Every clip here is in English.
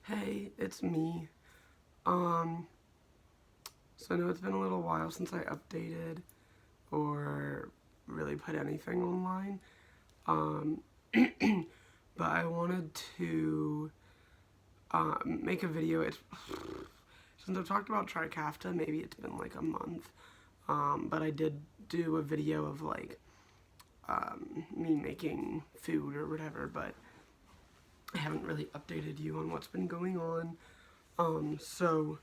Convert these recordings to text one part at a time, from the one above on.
Hey, it's me. Um, so I know it's been a little while since I updated or really put anything online. Um, but I wanted to make a video. Since I've talked about Trikafta, maybe it's been like a month. But I did do a video of like me making food or whatever, but I haven't really updated you on what's been going on. So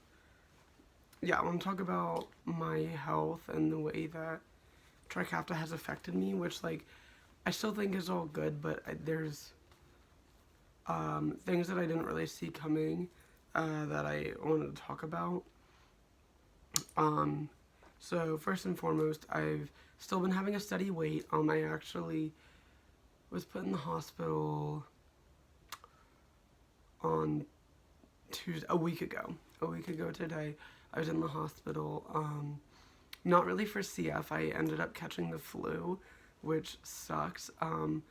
yeah, I want to talk about my health and the way that Trikafta has affected me, which like I still think is all good, but there's things that I didn't really see coming that I wanted to talk about. Um, so first and foremost, I've still been having a steady weight. I actually was put in the hospital on Tuesday, a week ago. A week ago today, I was in the hospital. Not really for CF. I ended up catching the flu, which sucks. And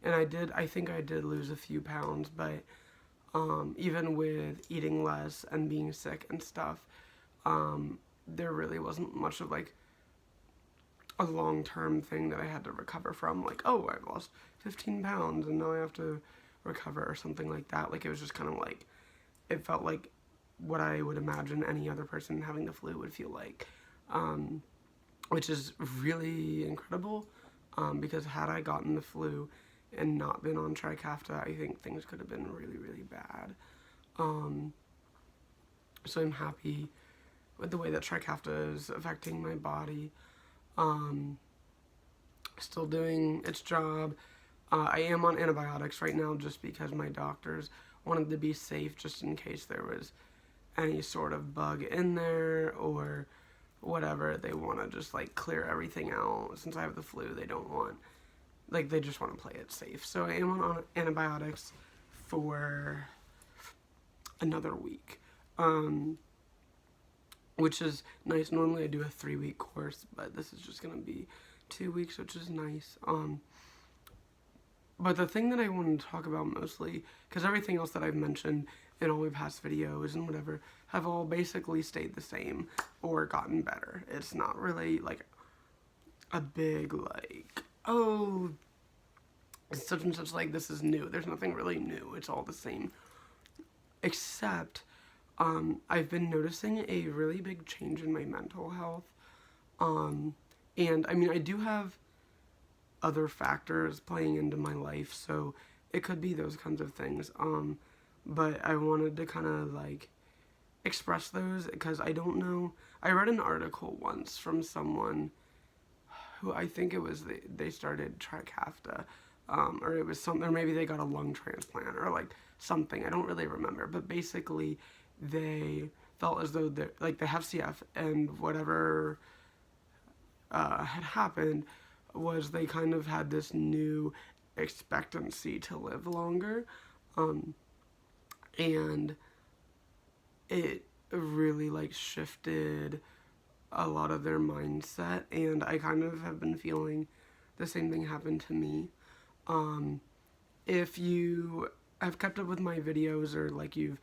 I think I did lose a few pounds, but even with eating less and being sick and stuff, there really wasn't much of like a long-term thing that I had to recover from. Like, oh, I've lost 15 pounds and now I have to recover or something like that. Like, it was just kind of like, it felt like what I would imagine any other person having the flu would feel like. Which is really incredible because had I gotten the flu and not been on Trikafta, I think things could have been really, really bad. So I'm happy with the way that Trikafta is affecting my body. Still doing its job. I am on antibiotics right now just because my doctors wanted to be safe just in case there was any sort of bug in there or whatever. They want to just like clear everything out. Since I have the flu, they don't want, like, they just want to play it safe. So I am on antibiotics for another week, which is nice. Normally I do a 3-week course, but this is just gonna be 2 weeks, which is nice. But the thing that I wanted to talk about mostly, because everything else that I've mentioned in all my past videos and whatever have all basically stayed the same or gotten better. It's not really like a big like, oh, it's such and such, like this is new. There's nothing really new. It's all the same. Except I've been noticing a really big change in my mental health. And I mean, I do have other factors playing into my life, so it could be those kinds of things. But I wanted to kind of like express those because I don't know. I read an article once from someone who I think it was they started Trikafta, or it was something, or maybe they got a lung transplant or like something. I don't really remember, but basically they felt as though they like they have CF and whatever had happened was they kind of had this new expectancy to live longer, and it really like shifted a lot of their mindset, and I kind of have been feeling the same thing happen to me. If you have kept up with my videos or like you've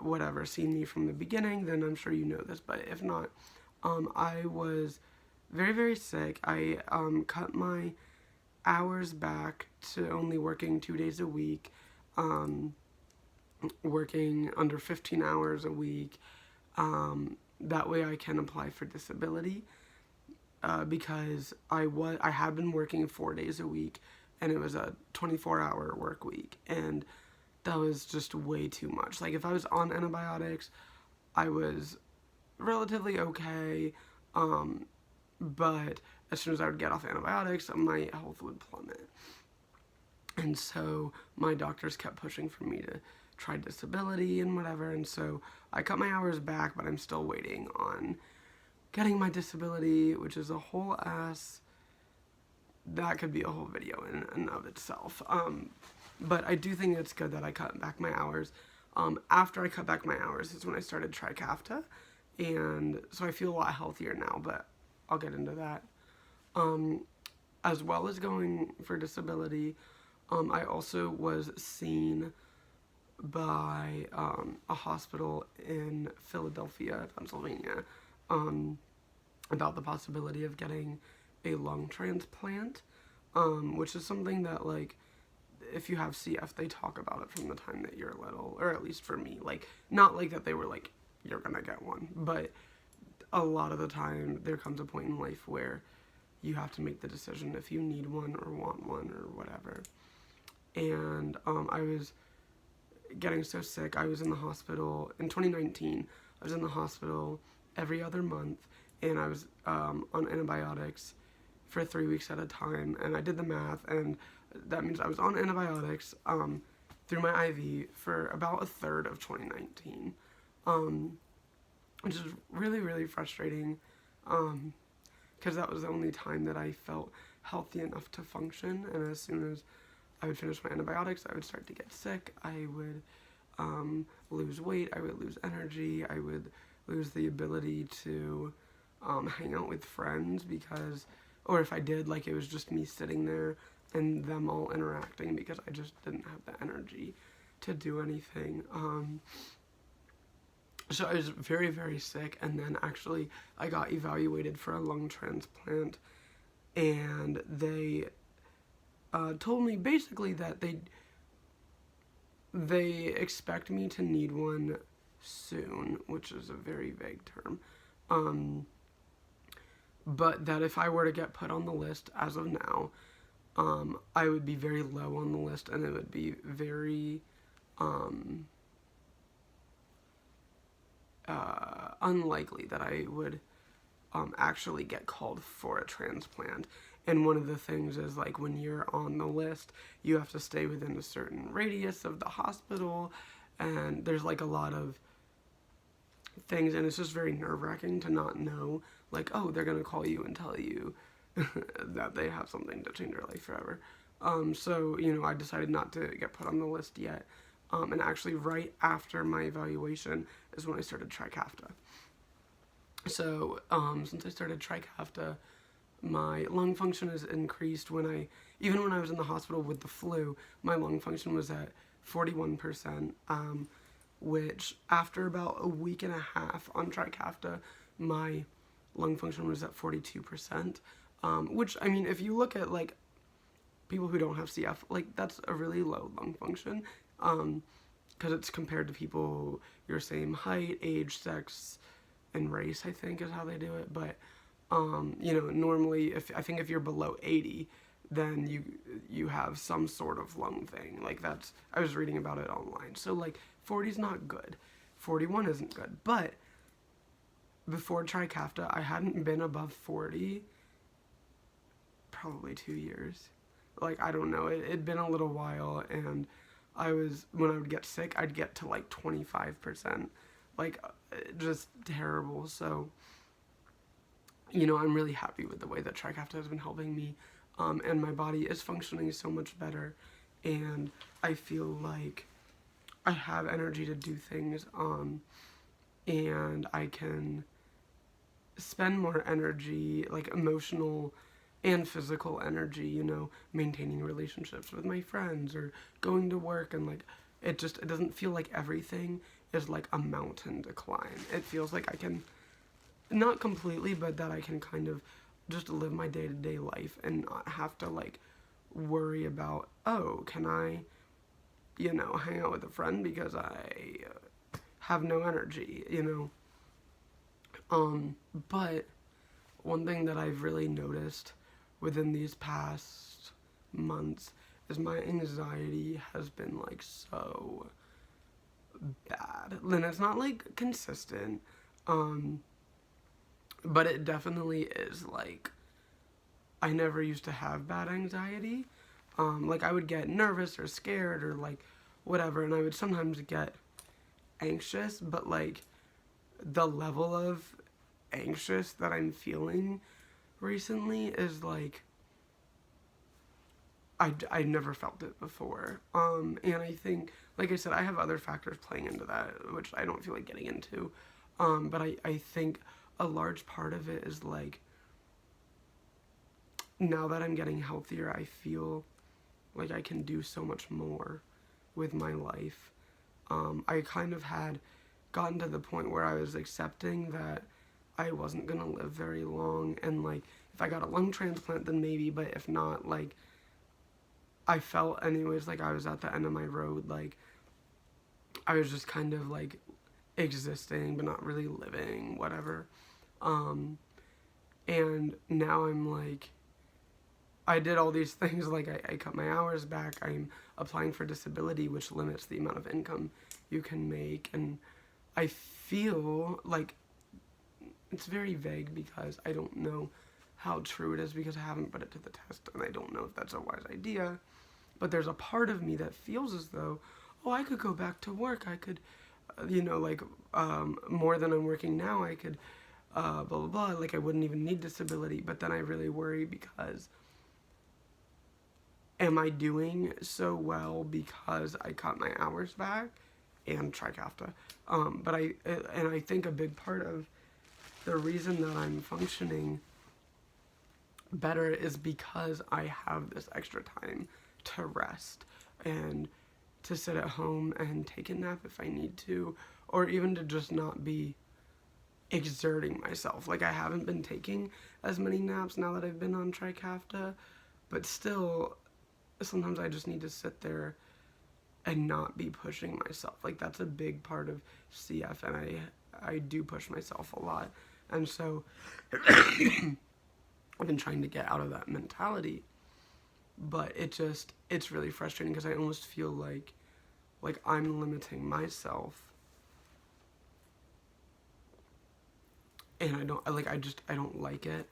whatever seen me from the beginning, then I'm sure you know this, but if not, I was very, very sick. I cut my hours back to only working 2 days a week, working under 15 hours a week. That way I can apply for disability because I had been working 4 days a week and it was a 24-hour work week, and that was just way too much. Like if I was on antibiotics, I was relatively okay, but as soon as I would get off antibiotics, my health would plummet. And so my doctors kept pushing for me to try disability and whatever, and so I cut my hours back, but I'm still waiting on getting my disability, which is a whole ass, that could be a whole video in and of itself. But I do think it's good that I cut back my hours. After I cut back my hours is when I started Trikafta, and so I feel a lot healthier now, but I'll get into that. As well as going for disability, I also was seen by a hospital in Philadelphia, Pennsylvania, um, about the possibility of getting a lung transplant, which is something that, like, if you have CF, they talk about it from the time that you're little, or at least for me. Like, not like that they were like, you're gonna get one, but a lot of the time there comes a point in life where you have to make the decision if you need one or want one or whatever. And I was getting so sick. I was in the hospital in 2019. I was in the hospital every other month, and I was on antibiotics for 3 weeks at a time. And I did the math, and that means I was on antibiotics through my IV for about a third of 2019, which is really, really frustrating, because that was the only time that I felt healthy enough to function. And as soon as I would finish my antibiotics, I would start to get sick. I would lose weight. I would lose energy. I would lose the ability to hang out with friends, because, or if I did, like, it was just me sitting there and them all interacting, because I just didn't have the energy to do anything. So I was very, very sick, and then actually I got evaluated for a lung transplant, and they told me basically that they expect me to need one soon, which is a very vague term, but that if I were to get put on the list as of now, I would be very low on the list, and it would be very unlikely that I would actually get called for a transplant. And one of the things is, like, when you're on the list, you have to stay within a certain radius of the hospital, and there's, like, a lot of things, and it's just very nerve-wracking to not know, like, oh, they're gonna call you and tell you that they have something to change your life forever. So, you know, I decided not to get put on the list yet. And actually right after my evaluation is when I started Trikafta. So, since I started Trikafta, my lung function has increased. Even when I was in the hospital with the flu, my lung function was at 41%, which after about a week and a half on Trikafta, my lung function was at 42%, which, I mean, if you look at, like, people who don't have CF, like, that's a really low lung function, because it's compared to people your same height, age, sex, and race, I think is how they do it. But you know, normally, I think if you're below 80, then you have some sort of lung thing. Like, that's, I was reading about it online. So, like, 40 is not good, 41 isn't good. But before Trikafta, I hadn't been above 40 probably 2 years. Like, I don't know, it'd been a little while, and when I would get sick, I'd get to like 25%, like, just terrible. So, you know, I'm really happy with the way that Trikafta has been helping me, and my body is functioning so much better, and I feel like I have energy to do things, and I can spend more energy, like emotional and physical energy, you know, maintaining relationships with my friends or going to work, and like, it doesn't feel like everything is like a mountain to climb. It feels like I can, not completely, but that I can kind of just live my day-to-day life and not have to, like, worry about, oh, can I, you know, hang out with a friend because I have no energy, you know. But one thing that I've really noticed within these past months is my anxiety has been, like, so bad. And it's not, like, consistent, but it definitely is, like, I never used to have bad anxiety. Like, I would get nervous or scared or, like, whatever, and I would sometimes get anxious, but, like, the level of anxious that I'm feeling recently is, like, I never felt it before. And I think, like I said, I have other factors playing into that, which I don't feel like getting into. But I think a large part of it is, like, now that I'm getting healthier, I feel like I can do so much more with my life. I kind of had gotten to the point where I was accepting that I wasn't gonna live very long, and like if I got a lung transplant then maybe, but if not, like I felt anyways like I was at the end of my road. Like I was just kind of like existing but not really living, whatever. And now I'm like, I did all these things, like I cut my hours back, I'm applying for disability, which limits the amount of income you can make, and I feel like it's very vague because I don't know how true it is because I haven't put it to the test, and I don't know if that's a wise idea, but there's a part of me that feels as though, oh, I could go back to work, I could, like, more than I'm working now, I could, blah, blah, blah, like I wouldn't even need disability, but then I really worry because am I doing so well because I cut my hours back and Trikafta? But I think a big part of the reason that I'm functioning better is because I have this extra time to rest and to sit at home and take a nap if I need to, or even to just not be exerting myself. Like I haven't been taking as many naps now that I've been on Trikafta, but still sometimes I just need to sit there and not be pushing myself. Like that's a big part of CF, and I do push myself a lot. And so I've been trying to get out of that mentality, but it's really frustrating because I almost feel like I'm limiting myself, and I don't like it.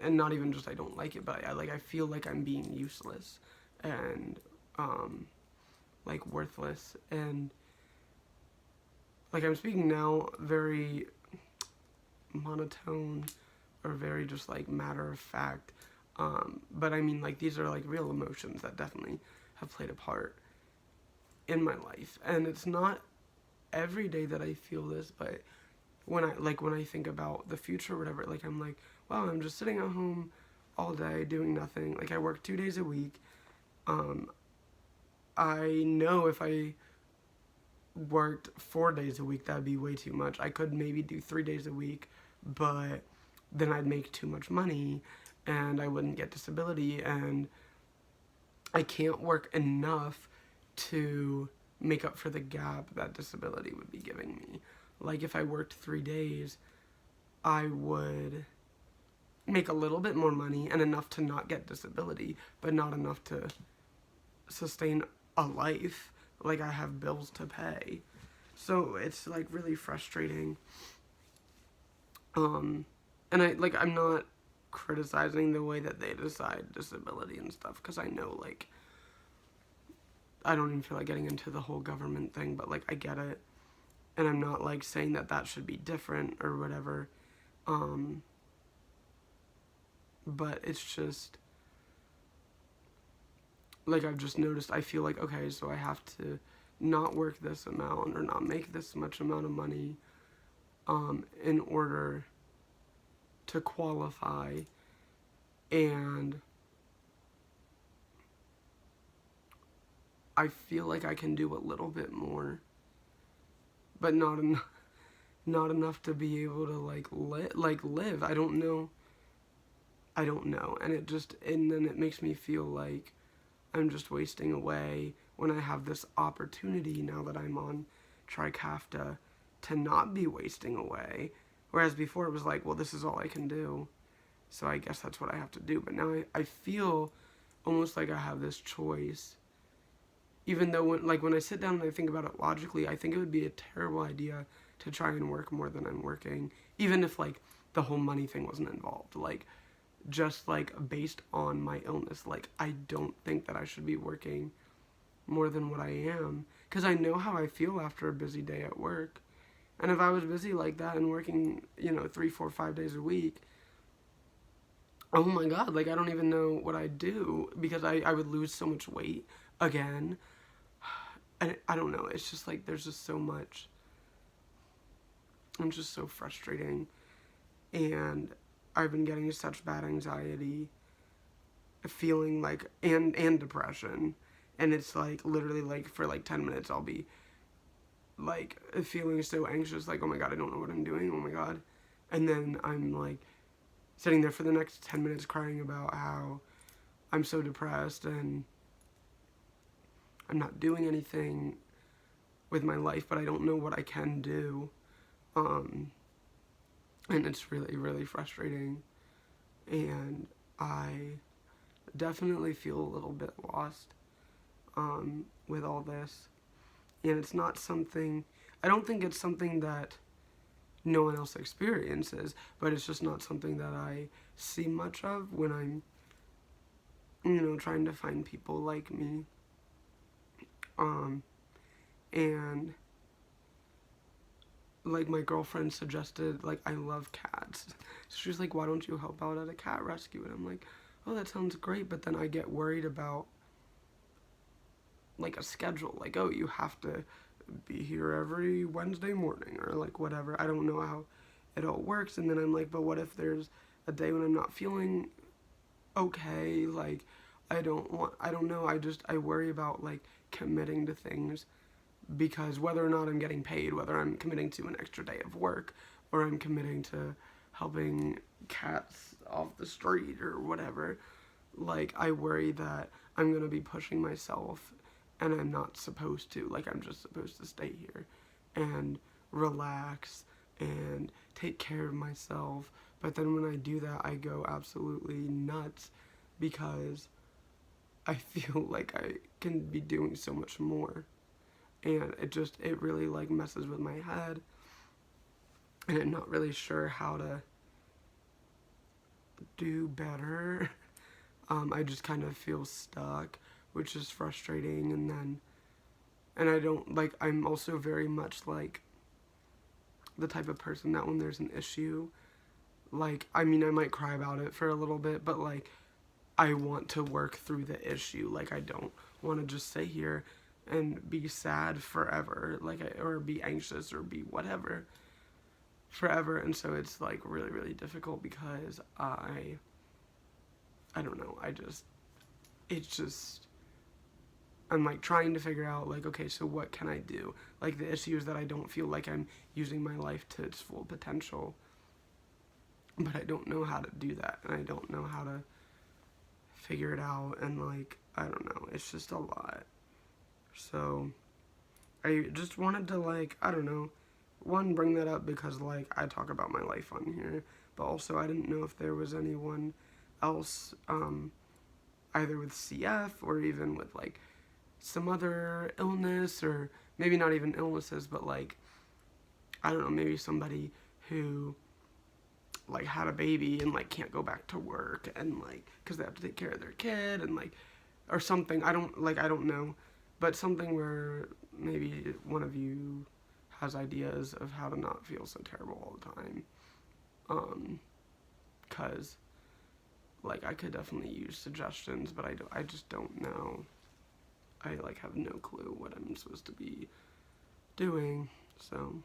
And not even just I don't like it, but I feel like I'm being useless and like worthless, and like I'm speaking now very monotone or very just like matter of fact, but I mean like these are like real emotions that definitely have played a part in my life, and it's not every day that I feel this, but when I think about the future or whatever, like I'm like, wow, I'm just sitting at home all day doing nothing. Like I work 2 days a week. I know if I worked 4 days a week, that'd be way too much. I could maybe do 3 days a week, but then I'd make too much money and I wouldn't get disability, and I can't work enough to make up for the gap that disability would be giving me. Like if I worked 3 days, I would make a little bit more money and enough to not get disability, but not enough to sustain a life. Like I have bills to pay. So it's like really frustrating. And I'm not criticizing the way that they decide disability and stuff, because I know like I don't even feel like getting into the whole government thing, but like I get it. And I'm not like saying that that should be different or whatever. But it's just like I've just noticed, I feel like, okay, so I have to not work this amount or not make this much amount of money in order to qualify, and I feel like I can do a little bit more, but not enough to be able to live. I don't know, and then it makes me feel like I'm just wasting away when I have this opportunity now that I'm on Trikafta to not be wasting away. Whereas before it was like, well, this is all I can do, so I guess that's what I have to do. But now I feel almost like I have this choice. Even though when I sit down and I think about it logically, I think it would be a terrible idea to try and work more than I'm working. Even if like the whole money thing wasn't involved. Like just like based on my illness, like I don't think that I should be working more than what I am, because I know how I feel after a busy day at work. And if I was busy like that and working 3, 4, 5 days a week, oh my god, like I don't even know what I'd do, because I would lose so much weight again. And I don't know, it's just like there's just so much. I'm just so frustrating, and I've been getting such bad anxiety, feeling like, and depression, and it's like literally like for like 10 minutes I'll be like feeling so anxious, like, oh my god, I don't know what I'm doing, oh my god. And then I'm like sitting there for the next 10 minutes crying about how I'm so depressed and I'm not doing anything with my life, but I don't know what I can do. And it's really, really frustrating. And I definitely feel a little bit lost with all this. And it's not something, I don't think it's something that no one else experiences, but it's just not something that I see much of when I'm, trying to find people like me. And like my girlfriend suggested, like, I love cats. So she's like, why don't you help out at a cat rescue? And I'm like, oh, that sounds great. But then I get worried about like a schedule, like, oh, you have to be here every Wednesday morning or like whatever. I don't know how it all works. And then I'm like, but what if there's a day when I'm not feeling okay? Like, I don't know. I worry about like committing to things, because whether or not I'm getting paid, whether I'm committing to an extra day of work or I'm committing to helping cats off the street or whatever, like, I worry that I'm going to be pushing myself and I'm not supposed to. Like, I'm just supposed to stay here and relax and take care of myself. But then when I do that, I go absolutely nuts because I feel like I can be doing so much more. And it really like messes with my head. And I'm not really sure how to do better. I just kind of feel stuck, which is frustrating. And I don't, like, I'm also very much like the type of person that when there's an issue, like, I mean, I might cry about it for a little bit, but like, I want to work through the issue. Like, I don't want to just sit here and be sad forever, like, or be anxious or be whatever forever. And so it's like really, really difficult because I don't know, I'm like trying to figure out, like, okay, so what can I do? Like, the issue is that I don't feel like I'm using my life to its full potential, but I don't know how to do that, and I don't know how to figure it out, and like, I don't know, it's just a lot. So I just wanted to, like, I don't know, one, bring that up because, like, I talk about my life on here, but also I didn't know if there was anyone else, either with CF or even with, like, some other illness, or maybe not even illnesses, but, like, I don't know, maybe somebody who, like, had a baby and, like, can't go back to work, and, like, because they have to take care of their kid, and, like, or something, I don't know, but something where maybe one of you has ideas of how to not feel so terrible all the time, because, like, I could definitely use suggestions, but I just don't know. I, like, have no clue what I'm supposed to be doing, so,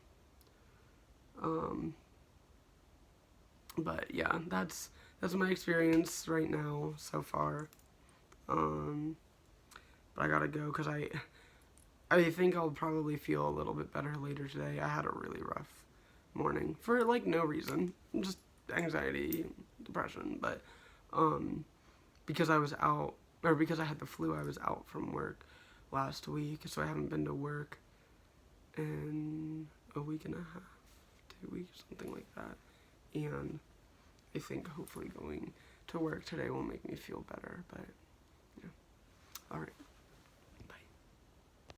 but yeah, that's my experience right now so far. But I gotta go because I think I'll probably feel a little bit better later today. I had a really rough morning for, like, no reason, just anxiety, depression, but because I was out, or because I had the flu, I was out from work last week, so I haven't been to work in a week and a half, 2 weeks, something like that. And I think hopefully going to work today will make me feel better, but yeah. Alright.